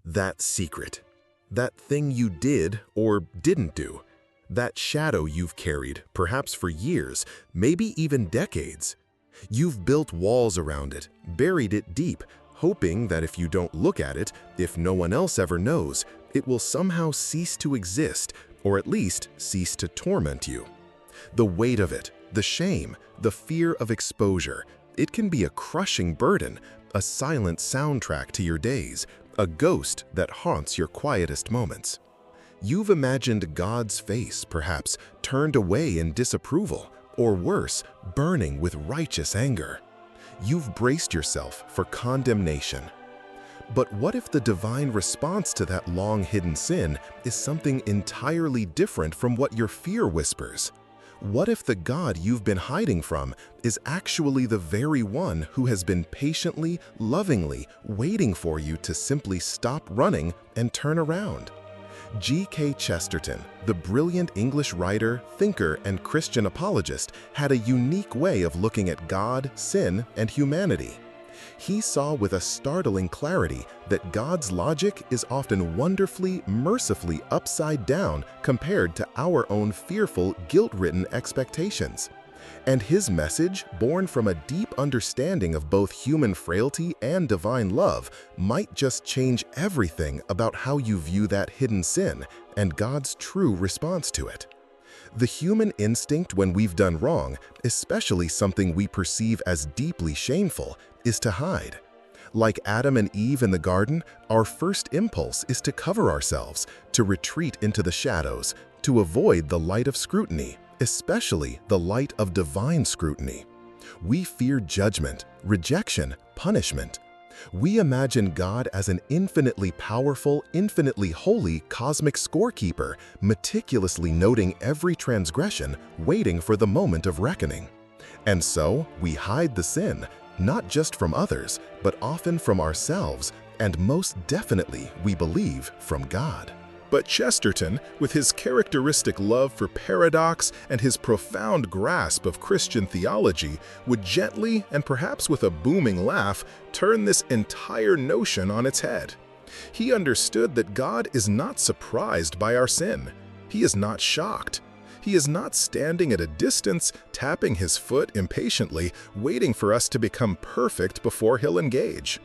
That secret. That thing you did or didn't do. That shadow you've carried, perhaps for years, maybe even decades. You've built walls around it, buried it deep, hoping that if you don't look at it, if no one else ever knows, it will somehow cease to exist, or at least cease to torment you. The weight of it, the shame, the fear of exposure, it can be a crushing burden, a silent soundtrack to your days, a ghost that haunts your quietest moments. You've imagined God's face, perhaps, turned away in disapproval, or worse, burning with righteous anger. You've braced yourself for condemnation. But what if the divine response to that long-hidden sin is something entirely different from what your fear whispers? What if the God you've been hiding from is actually the very one who has been patiently, lovingly waiting for you to simply stop running and turn around? G.K. Chesterton, the brilliant English writer, thinker, and Christian apologist, had a unique way of looking at God, sin, and humanity. He saw with a startling clarity that God's logic is often wonderfully, mercifully upside down compared to our own fearful, guilt-ridden expectations. And his message, born from a deep understanding of both human frailty and divine love, might just change everything about how you view that hidden sin and God's true response to it. The human instinct when we've done wrong, especially something we perceive as deeply shameful, is to hide. Like Adam and Eve in the garden, our first impulse is to cover ourselves, to retreat into the shadows, to avoid the light of scrutiny, especially the light of divine scrutiny. We fear judgment, rejection, punishment. We imagine God as an infinitely powerful, infinitely holy cosmic scorekeeper, meticulously noting every transgression, waiting for the moment of reckoning. And so, we hide the sin, not just from others, but often from ourselves, and most definitely, we believe, from God. But Chesterton, with his characteristic love for paradox and his profound grasp of Christian theology, would gently, and perhaps with a booming laugh, turn this entire notion on its head. He understood that God is not surprised by our sin. He is not shocked. He is not standing at a distance, tapping his foot impatiently, waiting for us to become perfect before he'll engage.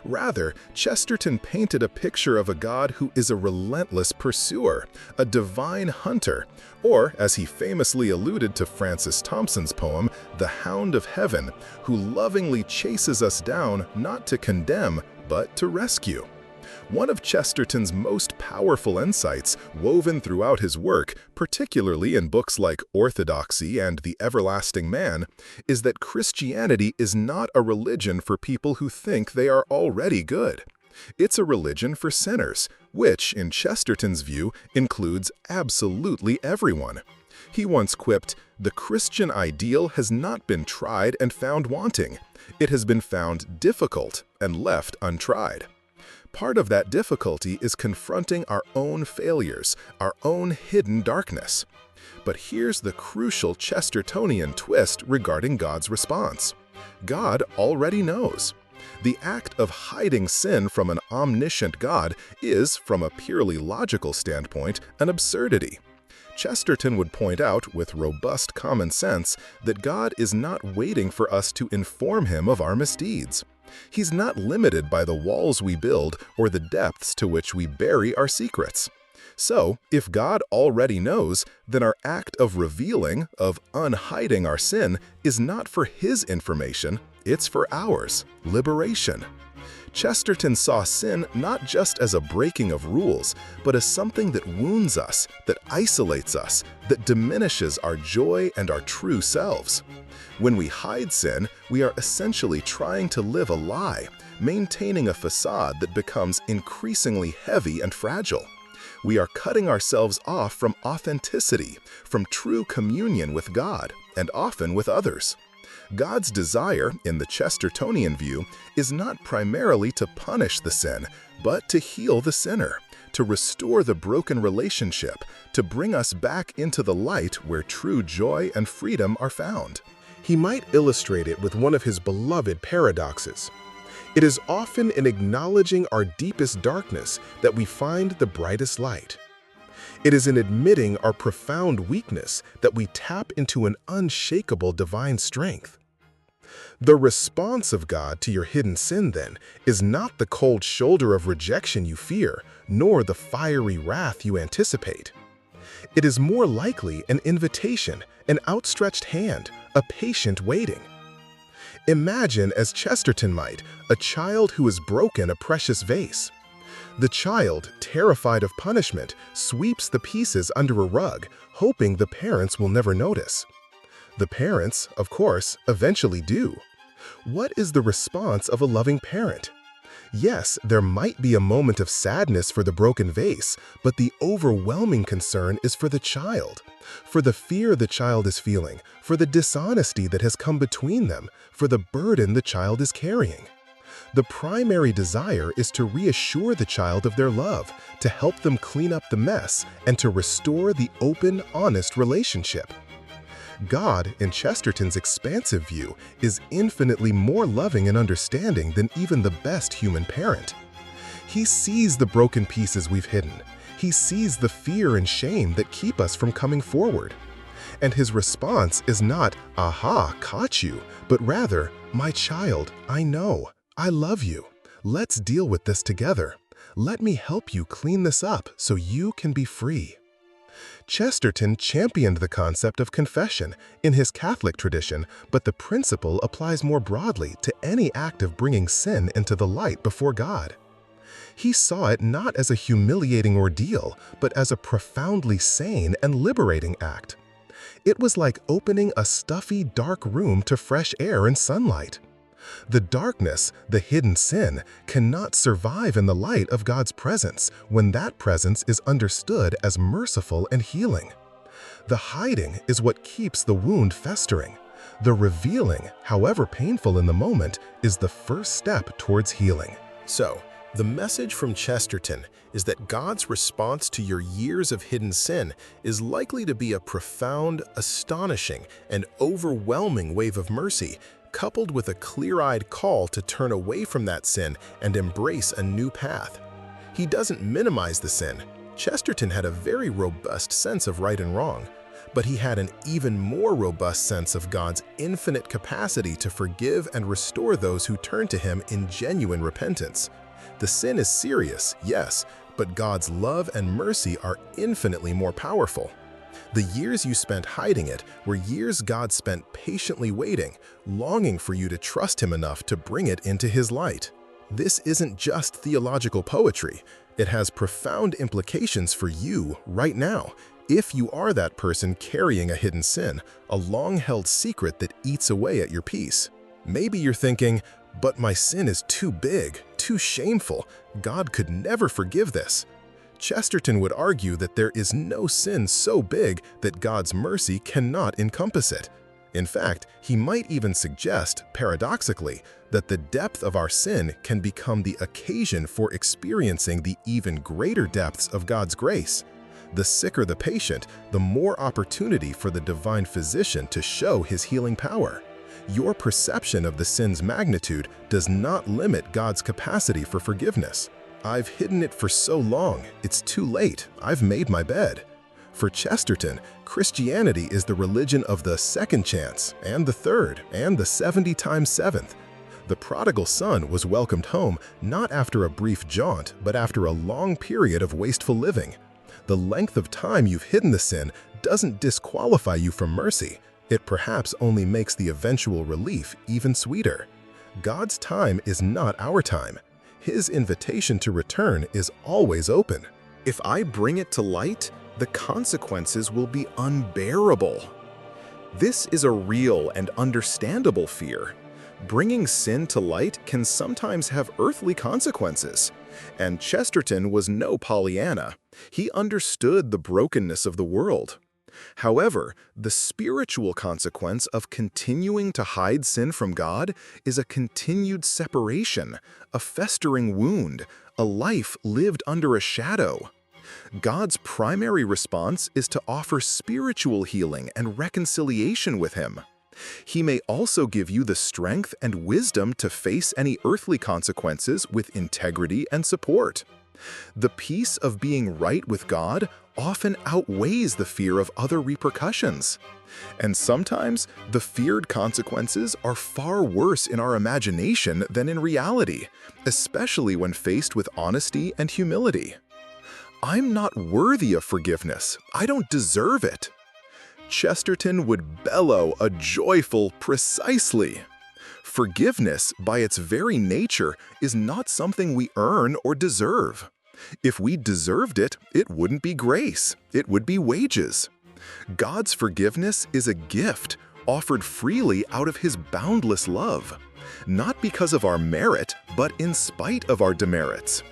Rather, Chesterton painted a picture of a God who is a relentless pursuer, a divine hunter, or, as he famously alluded to Francis Thompson's poem, the Hound of Heaven, who lovingly chases us down not to condemn, but to rescue. One of Chesterton's most powerful insights, woven throughout his work, particularly in books like Orthodoxy and The Everlasting Man, is that Christianity is not a religion for people who think they are already good. It's a religion for sinners, which, in Chesterton's view, includes absolutely everyone. He once quipped, "The Christian ideal has not been tried and found wanting. It has been found difficult and left untried." Part of that difficulty is confronting our own failures, our own hidden darkness. But here's the crucial Chestertonian twist regarding God's response. God already knows. The act of hiding sin from an omniscient God is, from a purely logical standpoint, an absurdity. Chesterton would point out, with robust common sense, that God is not waiting for us to inform him of our misdeeds. He's not limited by the walls we build or the depths to which we bury our secrets. So, if God already knows, then our act of revealing, of unhiding our sin, is not for his information, it's for ours, liberation. Chesterton saw sin not just as a breaking of rules, but as something that wounds us, that isolates us, that diminishes our joy and our true selves. When we hide sin, we are essentially trying to live a lie, maintaining a facade that becomes increasingly heavy and fragile. We are cutting ourselves off from authenticity, from true communion with God, and often with others. God's desire, in the Chestertonian view, is not primarily to punish the sin, but to heal the sinner, to restore the broken relationship, to bring us back into the light where true joy and freedom are found. He might illustrate it with one of his beloved paradoxes. It is often in acknowledging our deepest darkness that we find the brightest light. It is in admitting our profound weakness that we tap into an unshakable divine strength. The response of God to your hidden sin, then, is not the cold shoulder of rejection you fear, nor the fiery wrath you anticipate. It is more likely an invitation, an outstretched hand, a patient waiting. Imagine, as Chesterton might, a child who has broken a precious vase. The child, terrified of punishment, sweeps the pieces under a rug, hoping the parents will never notice. The parents, of course, eventually do. What is the response of a loving parent? Yes, there might be a moment of sadness for the broken vase, but the overwhelming concern is for the child, for the fear the child is feeling, for the dishonesty that has come between them, for the burden the child is carrying. The primary desire is to reassure the child of their love, to help them clean up the mess, and to restore the open, honest relationship. God, in Chesterton's expansive view, is infinitely more loving and understanding than even the best human parent. He sees the broken pieces we've hidden. He sees the fear and shame that keep us from coming forward. And his response is not, "Aha, caught you," but rather, "My child, I know. I love you. Let's deal with this together. Let me help you clean this up so you can be free." Chesterton championed the concept of confession in his Catholic tradition, but the principle applies more broadly to any act of bringing sin into the light before God. He saw it not as a humiliating ordeal, but as a profoundly sane and liberating act. It was like opening a stuffy, dark room to fresh air and sunlight. The darkness, the hidden sin, cannot survive in the light of God's presence when that presence is understood as merciful and healing. The hiding is what keeps the wound festering. The revealing, however painful in the moment, is the first step towards healing. So, the message from Chesterton is that God's response to your years of hidden sin is likely to be a profound, astonishing, and overwhelming wave of mercy, coupled with a clear-eyed call to turn away from that sin and embrace a new path. He doesn't minimize the sin. Chesterton had a very robust sense of right and wrong, but he had an even more robust sense of God's infinite capacity to forgive and restore those who turn to him in genuine repentance. The sin is serious, yes, but God's love and mercy are infinitely more powerful. The years you spent hiding it were years God spent patiently waiting, longing for you to trust him enough to bring it into his light. This isn't just theological poetry. It has profound implications for you right now, if you are that person carrying a hidden sin, a long-held secret that eats away at your peace. Maybe you're thinking, "But my sin is too big, too shameful. God could never forgive this." Chesterton would argue that there is no sin so big that God's mercy cannot encompass it. In fact, he might even suggest, paradoxically, that the depth of our sin can become the occasion for experiencing the even greater depths of God's grace. The sicker the patient, the more opportunity for the divine physician to show his healing power. Your perception of the sin's magnitude does not limit God's capacity for forgiveness. "I've hidden it for so long, it's too late, I've made my bed." For Chesterton, Christianity is the religion of the second chance, and the third, and the 70 times 7th. The prodigal son was welcomed home not after a brief jaunt, but after a long period of wasteful living. The length of time you've hidden the sin doesn't disqualify you from mercy. It perhaps only makes the eventual relief even sweeter. God's time is not our time. His invitation to return is always open. If I bring it to light, the consequences will be unbearable. This is a real and understandable fear. Bringing sin to light can sometimes have earthly consequences. And Chesterton was no Pollyanna. He understood the brokenness of the world. However, the spiritual consequence of continuing to hide sin from God is a continued separation, a festering wound, a life lived under a shadow. God's primary response is to offer spiritual healing and reconciliation with him. He may also give you the strength and wisdom to face any earthly consequences with integrity and support. The peace of being right with God often outweighs the fear of other repercussions. And sometimes, the feared consequences are far worse in our imagination than in reality, especially when faced with honesty and humility. I'm not worthy of forgiveness. I don't deserve it. Chesterton would bellow a joyful precisely. Forgiveness, by its very nature, is not something we earn or deserve. If we deserved it, it wouldn't be grace, it would be wages. God's forgiveness is a gift offered freely out of His boundless love, not because of our merit, but in spite of our demerits.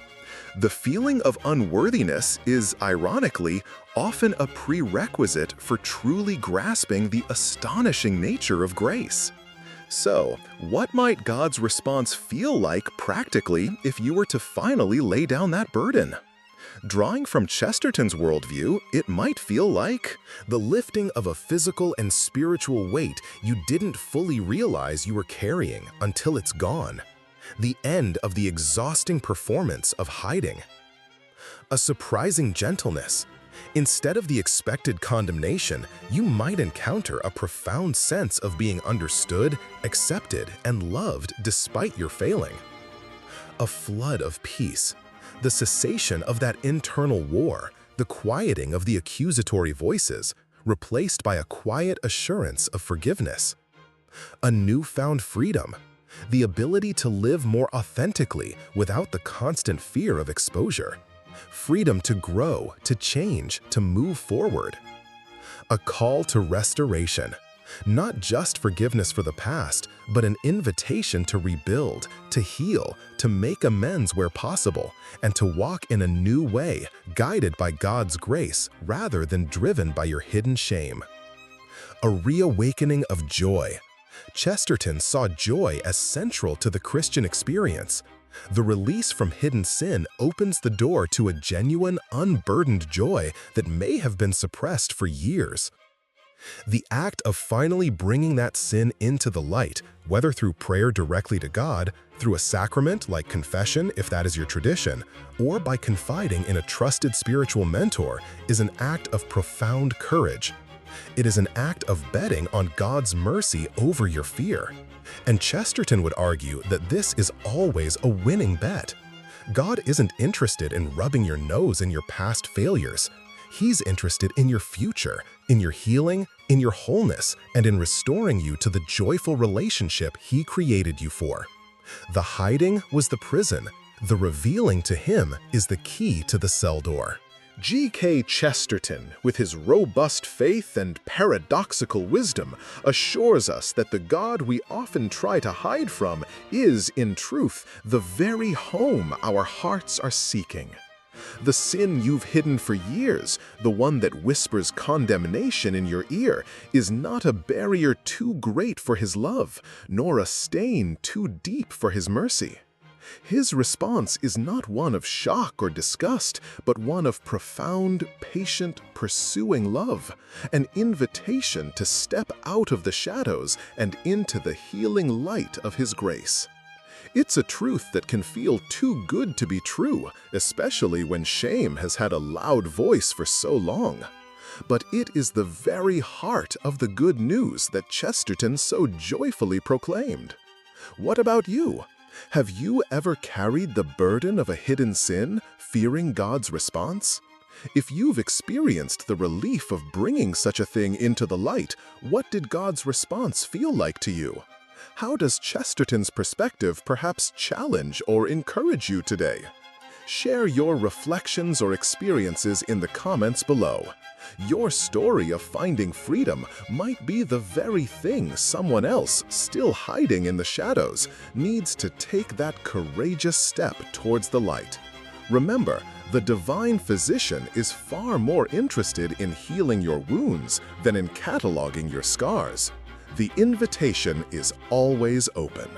The feeling of unworthiness is, ironically, often a prerequisite for truly grasping the astonishing nature of grace. So, what might God's response feel like practically if you were to finally lay down that burden? Drawing from Chesterton's worldview, it might feel like the lifting of a physical and spiritual weight you didn't fully realize you were carrying until it's gone. The end of the exhausting performance of hiding. A surprising gentleness. Instead of the expected condemnation, you might encounter a profound sense of being understood, accepted, and loved despite your failing. A flood of peace. The cessation of that internal war, the quieting of the accusatory voices, replaced by a quiet assurance of forgiveness. A newfound freedom. The ability to live more authentically without the constant fear of exposure. Freedom to grow, to change, to move forward. A call to restoration. Not just forgiveness for the past, but an invitation to rebuild, to heal, to make amends where possible, and to walk in a new way, guided by God's grace rather than driven by your hidden shame. A reawakening of joy. Chesterton saw joy as central to the Christian experience. The release from hidden sin opens the door to a genuine, unburdened joy that may have been suppressed for years. The act of finally bringing that sin into the light, whether through prayer directly to God, through a sacrament like confession if that is your tradition, or by confiding in a trusted spiritual mentor, is an act of profound courage. It is an act of betting on God's mercy over your fear. And Chesterton would argue that this is always a winning bet. God isn't interested in rubbing your nose in your past failures. He's interested in your future, in your healing, in your wholeness, and in restoring you to the joyful relationship He created you for. The hiding was the prison. The revealing to Him is the key to the cell door. G.K. Chesterton, with his robust faith and paradoxical wisdom, assures us that the God we often try to hide from is, in truth, the very home our hearts are seeking. The sin you've hidden for years, the one that whispers condemnation in your ear, is not a barrier too great for His love, nor a stain too deep for His mercy. His response is not one of shock or disgust, but one of profound, patient, pursuing love, an invitation to step out of the shadows and into the healing light of His grace. It's a truth that can feel too good to be true, especially when shame has had a loud voice for so long. But it is the very heart of the good news that Chesterton so joyfully proclaimed. What about you? Have you ever carried the burden of a hidden sin, fearing God's response? If you've experienced the relief of bringing such a thing into the light, what did God's response feel like to you? How does Chesterton's perspective perhaps challenge or encourage you today? Share your reflections or experiences in the comments below. Your story of finding freedom might be the very thing someone else, still hiding in the shadows, needs to take that courageous step towards the light. Remember, the divine physician is far more interested in healing your wounds than in cataloging your scars. The invitation is always open.